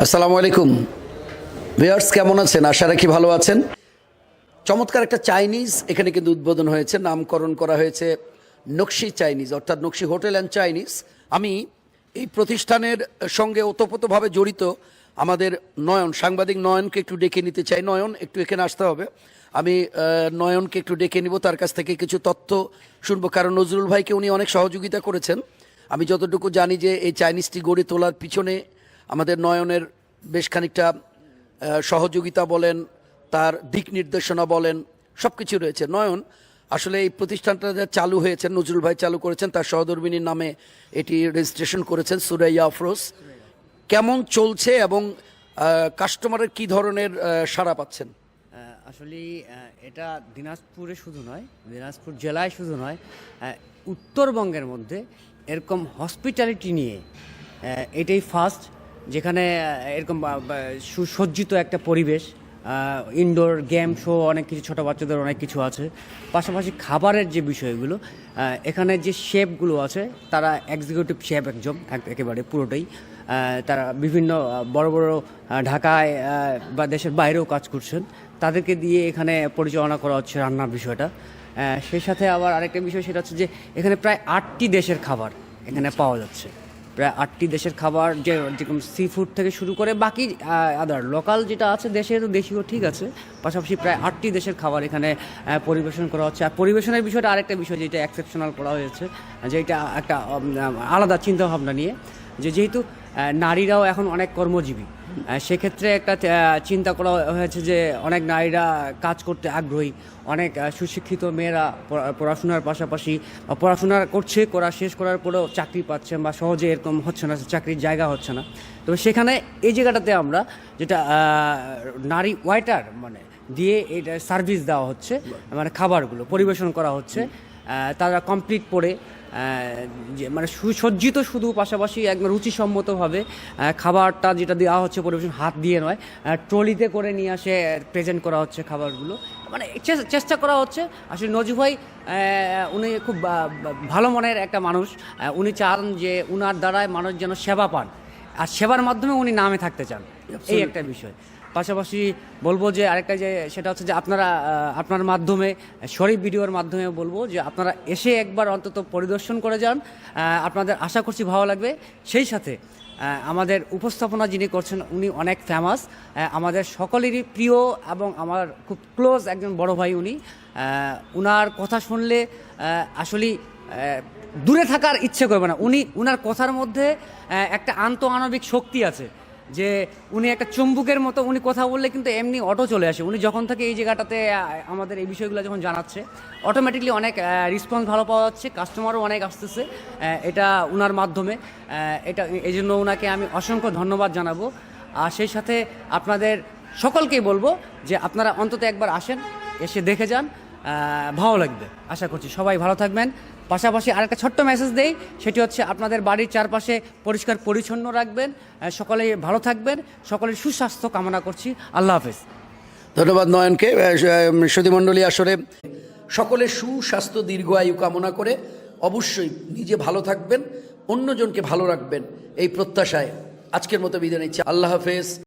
আসসালামু আলাইকুম ভিউয়ার্স, কেমন আছেন? আশা রাখি ভালো আছেন। চমৎকার একটা চাইনিজ এখানে কিন্তু উদ্বোধন হয়েছে, নামকরণ করা হয়েছে নকশি চাইনিজ, অর্থাৎ নকশি হোটেল অ্যান্ড চাইনিজ। আমি এই প্রতিষ্ঠানের সঙ্গে ওতপ্রোতভাবে জড়িত আমাদের নয়ন, সাংবাদিক নয়নকে একটু ডেকে নিতে চাই। নয়ন, একটু এখানে আসতে হবে। আমি নয়নকে একটু ডেকে নিব, তার কাছ থেকে কিছু তথ্য শুনবো, কারণ নজরুল ভাইকে উনি অনেক সহযোগিতা করেছেন। আমি যতটুকু জানি যে এই চাইনিজটি গড়ে তোলার পিছনে আমাদের নয়নের বেশ খানিকটা সহযোগিতা বলেন, তার দিক নির্দেশনা বলেন, সব কিছু রয়েছে। নয়ন, আসলে এই প্রতিষ্ঠানটা যা চালু হয়েছে, নজরুল ভাই চালু করেছেন, তার সহধর্মিনীর নামে এটি রেজিস্ট্রেশন করেছেন, সুরাইয়া আফরোজ। কেমন চলছে এবং কাস্টমারের কি ধরনের সাড়া পাচ্ছেন? আসলে এটা দিনাজপুরে শুধু নয়, দিনাজপুর জেলায় শুধু নয়, উত্তরবঙ্গের মধ্যে এরকম হসপিটালিটি নিয়ে এটাই ফার্স্ট, যেখানে এরকম সুসজ্জিত একটা পরিবেশ, ইনডোর গেম শো, অনেক কিছু, ছোটো বাচ্চাদের অনেক কিছু আছে। পাশাপাশি খাবারের যে বিষয়গুলো, এখানে যে শেফগুলো আছে তারা এক্সিকিউটিভ শেফ একেবারে পুরোটাই। তারা বিভিন্ন বড় বড় ঢাকায় বা দেশের বাইরেও কাজ করছেন, তাদেরকে দিয়ে এখানে পরিচালনা করা হচ্ছে রান্নার বিষয়টা। সেই সাথে আবার আরেকটা বিষয়, সেটা হচ্ছে যে এখানে প্রায় 8টি দেশের খাবার এখানে পাওয়া যাচ্ছে। প্রায় 8টি দেশের খাবার, যেরকম সি ফুড থেকে শুরু করে বাকি আদার লোকাল যেটা আছে দেশের, দেশীয় ঠিক আছে, পাশাপাশি প্রায় 8টি দেশের খাবার এখানে পরিবেশন করা হচ্ছে। আর পরিবেশনের বিষয়টা আরেকটা বিষয় যেটা এক্সেপশনাল করা হয়েছে, যে এটা একটা আলাদা চিন্তাভাবনা নিয়ে, যেহেতু নারীরাও এখন অনেক কর্মজীবী, সেক্ষেত্রে একটা চিন্তা করা হয়েছে যে অনেক নারীরা কাজ করতে আগ্রহী, অনেক সুশিক্ষিত মেয়েরা পড়াশোনার পাশাপাশি পড়াশোনা করা শেষ করার পরেও চাকরি পাচ্ছেন, বা সহজে এরকম হচ্ছে না, চাকরির জায়গা হচ্ছে না। তো সেখানে এই জায়গাটাতে আমরা যেটা নারী ওয়েটার মানে দিয়ে এটা সার্ভিস দেওয়া হচ্ছে, মানে খাবারগুলো পরিবেশন করা হচ্ছে, তারা কমপ্লিট করে যে মানে সুসজ্জিত, শুধু পাশাপাশি একদম রুচিসম্মতভাবে খাবারটা যেটা দেওয়া হচ্ছে পরিবেশন হাত দিয়ে নয়, ট্রলিতে করে নিয়ে আসে প্রেজেন্ট করা হচ্ছে খাবারগুলো। মানে চেষ্টা করা হচ্ছে। আসলে নজরুল ভাই উনি খুব ভালো মনের একটা মানুষ। উনি চান যে উনার দ্বারায় মানুষ যেন সেবা পান, আর সেবার মাধ্যমে উনি নামে থাকতে চান, এই একটা বিষয়। পাশাপাশি বলবো যে আরেকটা, যে সেটা হচ্ছে যে আপনার মাধ্যমে, শরীফ ভিডিওর মাধ্যমে বলবো যে আপনারা এসে একবার অন্তত পরিদর্শন করে যান, আপনাদের আশা করছি ভালো লাগবে। সেই সাথে আমাদের উপস্থাপনা যিনি করছেন উনি অনেক ফেমাস, আমাদের সকলেরই প্রিয় এবং আমার খুব ক্লোজ একজন বড় ভাই উনি। উনার কথা শুনলে আসলে দূরে থাকার ইচ্ছে করবে না। উনার কথার মধ্যে একটা আন্তঃআণবিক শক্তি আছে, যে উনি একটা চুম্বকের মতো, উনি কথা বললে কিন্তু এমনি অটো চলে আসে। উনি যখন থেকে এই জায়গাটাতে আমাদের এই বিষয়গুলো যখন জানাচ্ছে, অটোমেটিকলি অনেক রেসপন্স ভালো পাওয়া যাচ্ছে, কাস্টমারও অনেক আসতেছে এটা উনার মাধ্যমে। এটা এই জন্য ওনাকে আমি অসংখ্য ধন্যবাদ জানাবো। আর সেই সাথে আপনাদের সকলকেই বলবো যে আপনারা অন্তত একবার আসেন, এসে দেখে যান, ভালো লাগবে। আশা করছি সবাই ভালো থাকবেন। পাশাপাশি আরেকটা ছোট্ট মেসেজ দেই, সেটি হচ্ছে আপনাদের বাড়ির চারপাশে পরিষ্কার পরিচ্ছন্ন রাখবেন, সকলেই ভালো থাকবেন, সকলের সুস্বাস্থ্য কামনা করছি। আল্লাহ হাফেজ। ধন্যবাদ নয়নকে। সুধীমণ্ডলী, আসলে সকলের সুস্বাস্থ্য দীর্ঘায়ু কামনা করে অবশ্যই নিজে ভালো থাকবেন, অন্যজনকে ভালো রাখবেন, এই প্রত্যাশায় আজকের মতো বিদায় নিচ্ছি। আল্লাহ হাফেজ।